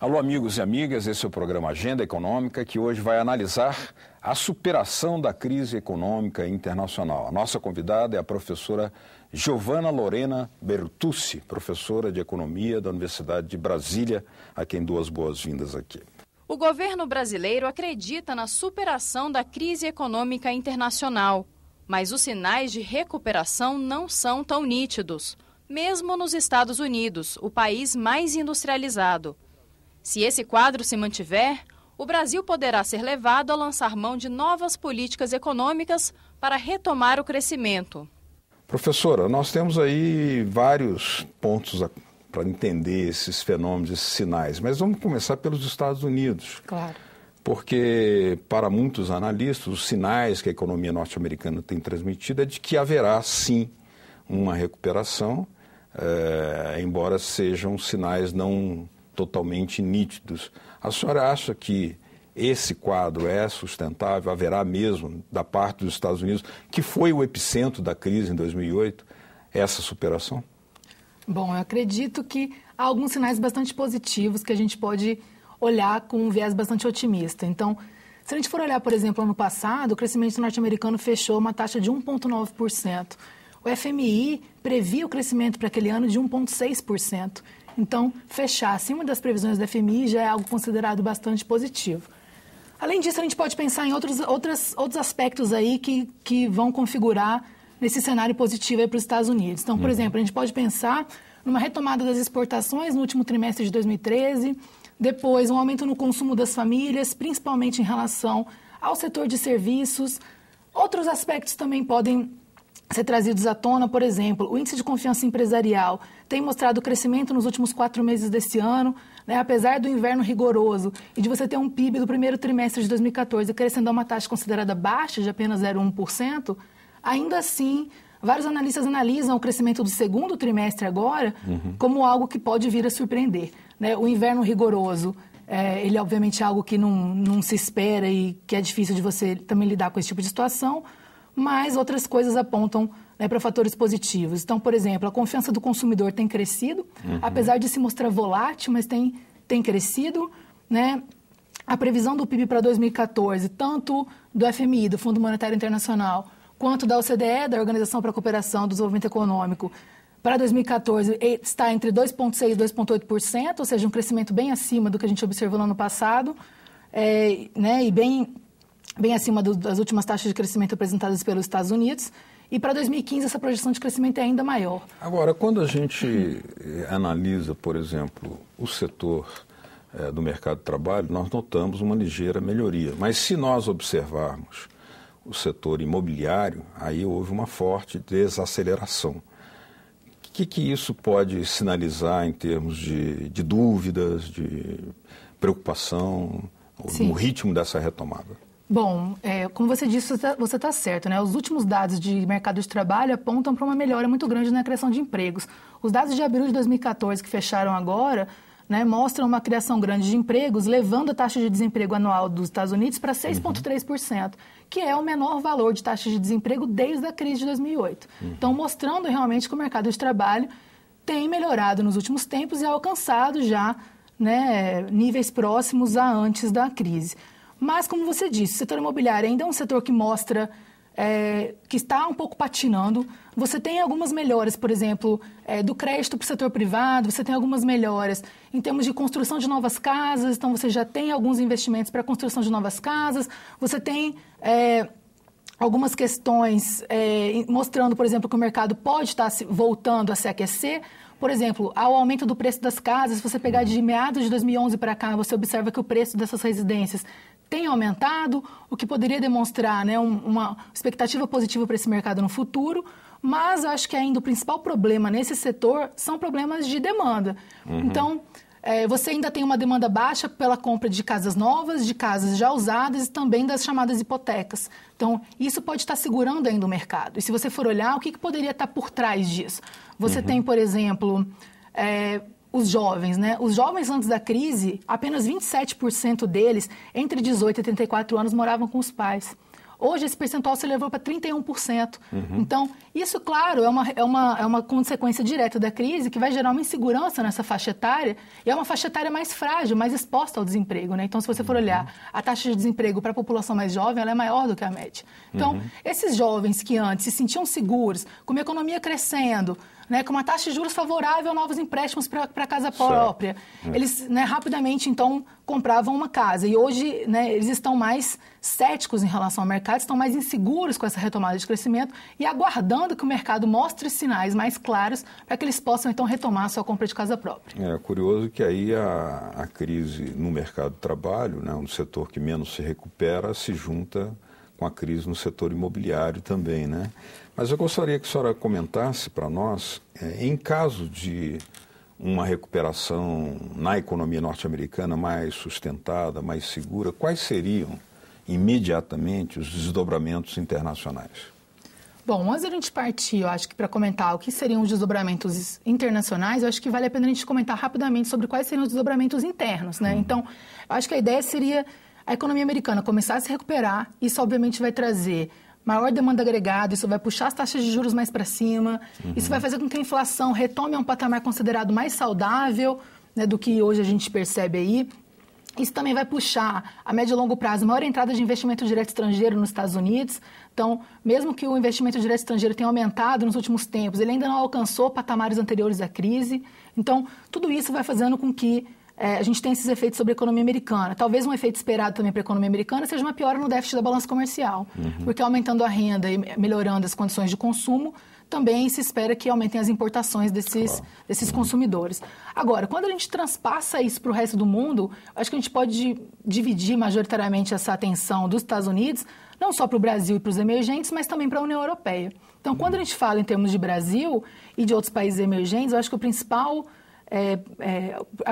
Alô, amigos e amigas, esse é o programa Agenda Econômica, que hoje vai analisar a superação da crise econômica internacional. A nossa convidada é a professora Giovana Lorena Bertucci, professora de Economia da Universidade de Brasília, a quem dou as boas-vindas aqui. O governo brasileiro acredita na superação da crise econômica internacional, mas os sinais de recuperação não são tão nítidos, mesmo nos Estados Unidos, o país mais industrializado. Se esse quadro se mantiver, o Brasil poderá ser levado a lançar mão de novas políticas econômicas para retomar o crescimento. Professora, nós temos aí vários pontos para entender esses fenômenos, esses sinais, mas vamos começar pelos Estados Unidos. Claro. Porque, para muitos analistas, os sinais que a economia norte-americana tem transmitido é de que haverá, sim, uma recuperação, embora sejam sinais não totalmente nítidos. A senhora acha que esse quadro é sustentável? Haverá mesmo, da parte dos Estados Unidos, que foi o epicentro da crise em 2008, essa superação? Bom, eu acredito que há alguns sinais bastante positivos que a gente pode olhar com um viés bastante otimista. Então, se a gente for olhar, por exemplo, ano passado, o crescimento norte-americano fechou uma taxa de 1,9%. O FMI previa o crescimento para aquele ano de 1,6%. Então, fechar acima das previsões do FMI já é algo considerado bastante positivo. Além disso, a gente pode pensar em outros aspectos aí que vão configurar nesse cenário positivo para os Estados Unidos. Então, por exemplo, a gente pode pensar numa retomada das exportações no último trimestre de 2013, depois um aumento no consumo das famílias, principalmente em relação ao setor de serviços. Outros aspectos também podem ser trazidos à tona, por exemplo, o índice de confiança empresarial tem mostrado crescimento nos últimos 4 meses desse ano, né? Apesar do inverno rigoroso e de você ter um PIB do primeiro trimestre de 2014 crescendo a uma taxa considerada baixa, de apenas 0,1%, ainda assim, vários analistas analisam o crescimento do segundo trimestre agora como algo que pode vir a surpreender, né? O inverno rigoroso, ele obviamente é algo que não se espera e que é difícil de você também lidar com esse tipo de situação, mas outras coisas apontam, né, para fatores positivos. Então, por exemplo, a confiança do consumidor tem crescido, apesar de se mostrar volátil, mas tem crescido, né? A previsão do PIB para 2014, tanto do FMI, do Fundo Monetário Internacional, quanto da OCDE, da Organização para a Cooperação e Desenvolvimento Econômico, para 2014 está entre 2,6% e 2,8%, ou seja, um crescimento bem acima do que a gente observou no ano passado, né, e bem acima das últimas taxas de crescimento apresentadas pelos Estados Unidos. E para 2015 essa projeção de crescimento é ainda maior. Agora, quando a gente analisa, por exemplo, o setor do mercado de trabalho, nós notamos uma ligeira melhoria. Mas se nós observarmos o setor imobiliário, aí houve uma forte desaceleração. O que isso pode sinalizar em termos de dúvidas, de preocupação, no ritmo dessa retomada? Bom, como você disse, você está certo, né? Os últimos dados de mercado de trabalho apontam para uma melhora muito grande na criação de empregos. Os dados de abril de 2014 que fecharam agora, né, mostram uma criação grande de empregos, levando a taxa de desemprego anual dos Estados Unidos para 6,3%, que é o menor valor de taxa de desemprego desde a crise de 2008. Então, mostrando realmente que o mercado de trabalho tem melhorado nos últimos tempos e alcançado já, né, níveis próximos a antes da crise. Mas, como você disse, o setor imobiliário ainda é um setor que mostra que está um pouco patinando. Você tem algumas melhoras, por exemplo, do crédito para o setor privado, você tem algumas melhoras em termos de construção de novas casas, então você já tem alguns investimentos para a construção de novas casas, você tem algumas questões mostrando, por exemplo, que o mercado pode estar voltando a se aquecer. Por exemplo, ao aumento do preço das casas, se você pegar de meados de 2011 para cá, você observa que o preço dessas residências tem aumentado, o que poderia demonstrar, né, uma expectativa positiva para esse mercado no futuro, mas acho que ainda o principal problema nesse setor são problemas de demanda. Então, você ainda tem uma demanda baixa pela compra de casas novas, de casas já usadas e também das chamadas hipotecas. Então, isso pode estar segurando ainda o mercado. E se você for olhar, o que poderia estar por trás disso? Você tem, por exemplo, os jovens, né? Os jovens antes da crise, apenas 27% deles, entre 18 e 34 anos, moravam com os pais. Hoje esse percentual se elevou para 31%. Então, isso, claro, é uma consequência direta da crise que vai gerar uma insegurança nessa faixa etária, e é uma faixa etária mais frágil, mais exposta ao desemprego, né? Então, se você for olhar a taxa de desemprego para a população mais jovem, ela é maior do que a média. Então, esses jovens que antes se sentiam seguros, com uma economia crescendo, né, com uma taxa de juros favorável a novos empréstimos para a casa própria, eles, né, rapidamente, então, compravam uma casa. E hoje, né, eles estão mais céticos em relação ao mercado, estão mais inseguros com essa retomada de crescimento e aguardando que o mercado mostre sinais mais claros para que eles possam, então, retomar a sua compra de casa própria. É curioso que aí a crise no mercado de trabalho, né, um setor que menos se recupera, se junta com a crise no setor imobiliário também, né? Mas eu gostaria que a senhora comentasse para nós, em caso de uma recuperação na economia norte-americana mais sustentada, mais segura, quais seriam imediatamente os desdobramentos internacionais? Bom, antes da gente partir, eu acho que para comentar o que seriam os desdobramentos internacionais, eu acho que vale a pena a gente comentar rapidamente sobre quais seriam os desdobramentos internos, né? Então, eu acho que a ideia seria a economia americana começar a se recuperar, isso obviamente vai trazer maior demanda agregada, isso vai puxar as taxas de juros mais para cima, isso vai fazer com que a inflação retome a um patamar considerado mais saudável, né, do que hoje a gente percebe aí. Isso também vai puxar, a médio e longo prazo, maior entrada de investimento direto estrangeiro nos Estados Unidos. Então, mesmo que o investimento direto estrangeiro tenha aumentado nos últimos tempos, ele ainda não alcançou patamares anteriores à crise. Então, tudo isso vai fazendo com que a gente tenha esses efeitos sobre a economia americana. Talvez um efeito esperado também para a economia americana seja uma piora no déficit da balança comercial, porque aumentando a renda e melhorando as condições de consumo, também se espera que aumentem as importações desses consumidores. Agora, quando a gente transpassa isso para o resto do mundo, acho que a gente pode dividir majoritariamente essa atenção dos Estados Unidos, não só para o Brasil e para os emergentes, mas também para a União Europeia. Então, quando a gente fala em termos de Brasil e de outros países emergentes, eu acho que a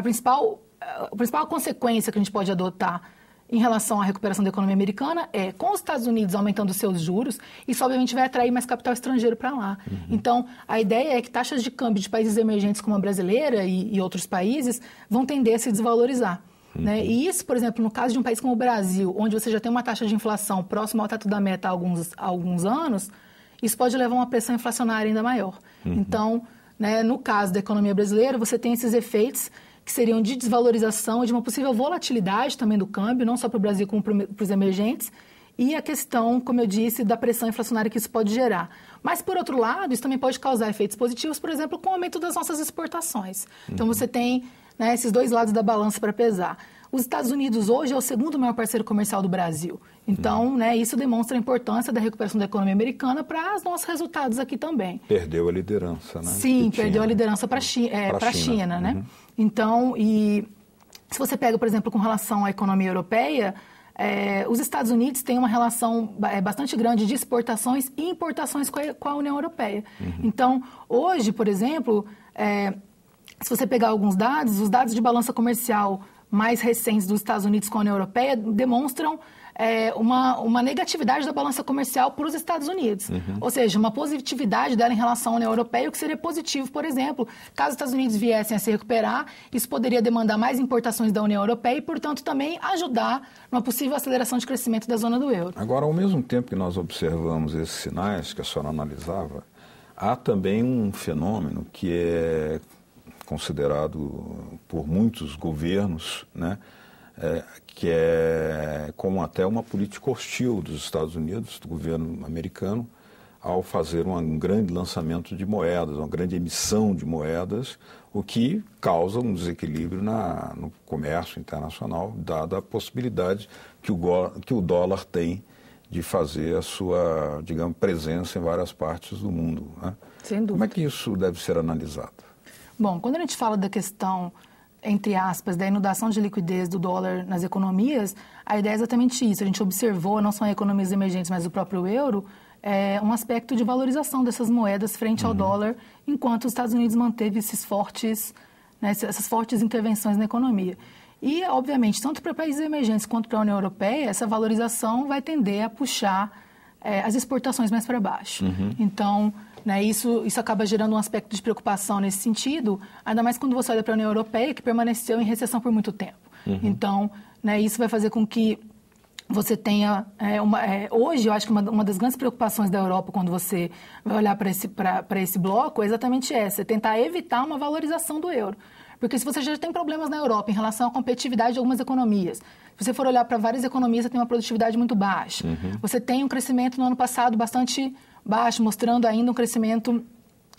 principal consequência que a gente pode adotar em relação à recuperação da economia americana é, com os Estados Unidos aumentando seus juros, isso obviamente vai atrair mais capital estrangeiro para lá. Então, a ideia é que taxas de câmbio de países emergentes como a brasileira e outros países vão tender a se desvalorizar. Né? E isso, por exemplo, no caso de um país como o Brasil, onde você já tem uma taxa de inflação próxima ao teto da meta há alguns anos, isso pode levar a uma pressão inflacionária ainda maior. Então, né, no caso da economia brasileira, você tem esses efeitos que seriam de desvalorização e de uma possível volatilidade também do câmbio, não só para o Brasil como para os emergentes, e a questão, como eu disse, da pressão inflacionária que isso pode gerar. Mas, por outro lado, isso também pode causar efeitos positivos, por exemplo, com o aumento das nossas exportações. Então, você tem, né, esses dois lados da balança para pesar. Os Estados Unidos hoje é o segundo maior parceiro comercial do Brasil. Então, né, isso demonstra a importância da recuperação da economia americana para os nossos resultados aqui também. Perdeu a liderança, né? Sim, perdeu a liderança para a China, né? Então, e se você pega, por exemplo, com relação à economia europeia, os Estados Unidos têm uma relação bastante grande de exportações e importações com a União Europeia. Então, hoje, por exemplo, se você pegar alguns dados, os dados de balança comercial mais recentes dos Estados Unidos com a União Europeia demonstram uma negatividade da balança comercial para os Estados Unidos. Ou seja, uma positividade dela em relação à União Europeia, o que seria positivo, por exemplo, caso os Estados Unidos viessem a se recuperar, isso poderia demandar mais importações da União Europeia e, portanto, também ajudar numa possível aceleração de crescimento da zona do euro. Agora, ao mesmo tempo que nós observamos esses sinais que a senhora analisava, há também um fenômeno que é considerado por muitos governos, né, que é como até uma política hostil dos Estados Unidos, do governo americano, ao fazer um grande lançamento de moedas, uma grande emissão de moedas, o que causa um desequilíbrio no comércio internacional, dada a possibilidade que o dólar tem de fazer a sua, digamos, presença em várias partes do mundo, né? Sem dúvida. Como é que isso deve ser analisado? Bom, quando a gente fala da questão, entre aspas, da inundação de liquidez do dólar nas economias, a ideia é exatamente isso. A gente observou, não só em economias emergentes, mas o próprio euro, um aspecto de valorização dessas moedas frente ao dólar, enquanto os Estados Unidos manteve essas fortes intervenções na economia. E, obviamente, tanto para países emergentes quanto para a União Europeia, essa valorização vai tender a puxar as exportações mais para baixo. Então, né, isso acaba gerando um aspecto de preocupação nesse sentido, ainda mais quando você olha para a União Europeia, que permaneceu em recessão por muito tempo. Então, né, isso vai fazer com que você tenha... hoje, eu acho que uma das grandes preocupações da Europa, quando você vai olhar para esse bloco, é exatamente essa, é tentar evitar uma valorização do euro. Porque se você já tem problemas na Europa em relação à competitividade de algumas economias, se você for olhar para várias economias, você tem uma produtividade muito baixa. Você tem um crescimento no ano passado bastante baixo, mostrando ainda um crescimento,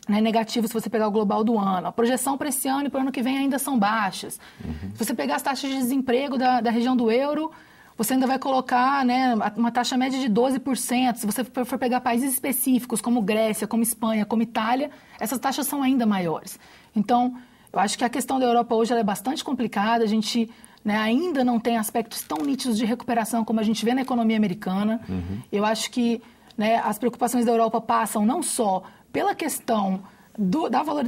né, negativo se você pegar o global do ano. A projeção para esse ano e para o ano que vem ainda são baixas. Se você pegar as taxas de desemprego da região do euro, você ainda vai colocar, né, uma taxa média de 12%. Se você for pegar países específicos, como Grécia, como Espanha, como Itália, essas taxas são ainda maiores. Então, eu acho que a questão da Europa hoje ela é bastante complicada. A gente, né, ainda não tem aspectos tão nítidos de recuperação como a gente vê na economia americana. Eu acho que, né, as preocupações da Europa passam não só pela questão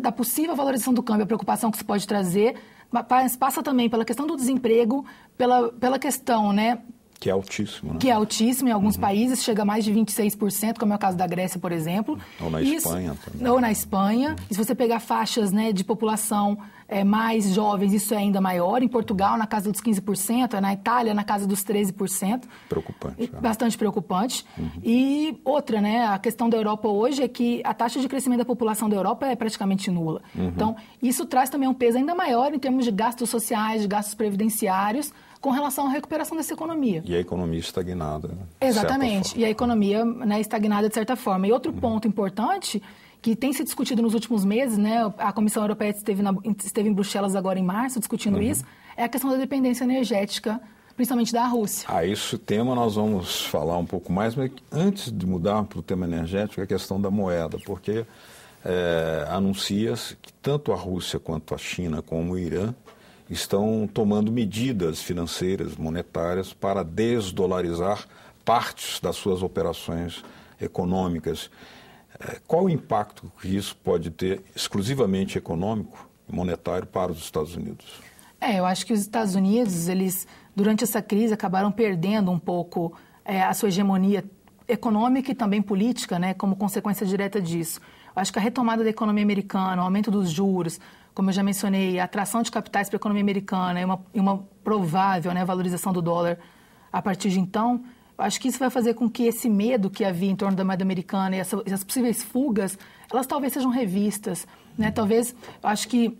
da possível valorização do câmbio, a preocupação que isso pode trazer, mas passa também pela questão do desemprego, pela questão, né, que é altíssimo, né? Que é altíssimo em alguns países, chega a mais de 26%, como é o caso da Grécia, por exemplo. Ou na Espanha também. Ou na Espanha. E se você pegar faixas, né, de população mais jovens, isso é ainda maior. Em Portugal, na casa dos 15%, na Itália, na casa dos 13%. Preocupante. Bastante preocupante. E outra, né, a questão da Europa hoje é que a taxa de crescimento da população da Europa é praticamente nula. Então, isso traz também um peso ainda maior em termos de gastos sociais, de gastos previdenciários, com relação à recuperação dessa economia. E a economia estagnada. Exatamente. E a economia, né, estagnada de certa forma. E outro ponto importante que tem se discutido nos últimos meses, né, a Comissão Europeia esteve em Bruxelas agora em março discutindo isso, é a questão da dependência energética, principalmente da Rússia. Esse tema nós vamos falar um pouco mais, mas antes de mudar para o tema energético, é a questão da moeda, porque anuncia-se que tanto a Rússia quanto a China, como o Irã, estão tomando medidas financeiras, monetárias, para desdolarizar partes das suas operações econômicas. Qual o impacto que isso pode ter exclusivamente econômico e monetário para os Estados Unidos? Eu acho que os Estados Unidos, eles, durante essa crise, acabaram perdendo um pouco a sua hegemonia econômica e também política, né, como consequência direta disso. Eu acho que a retomada da economia americana, o aumento dos juros, como eu já mencionei, a atração de capitais para a economia americana e uma provável, né, valorização do dólar a partir de então, eu acho que isso vai fazer com que esse medo que havia em torno da moeda americana e essas possíveis fugas, elas talvez sejam revistas, né? Talvez, eu acho que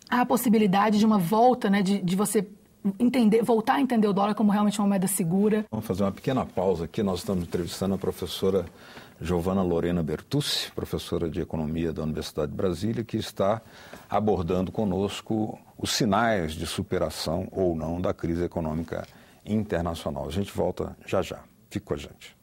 há a possibilidade de uma volta, né, de você voltar a entender o dólar como realmente uma moeda segura. Vamos fazer uma pequena pausa aqui. Nós estamos entrevistando a professora Giovana Lorena Bertucci, professora de Economia da Universidade de Brasília, que está abordando conosco os sinais de superação ou não da crise econômica internacional. A gente volta já já. Fique com a gente.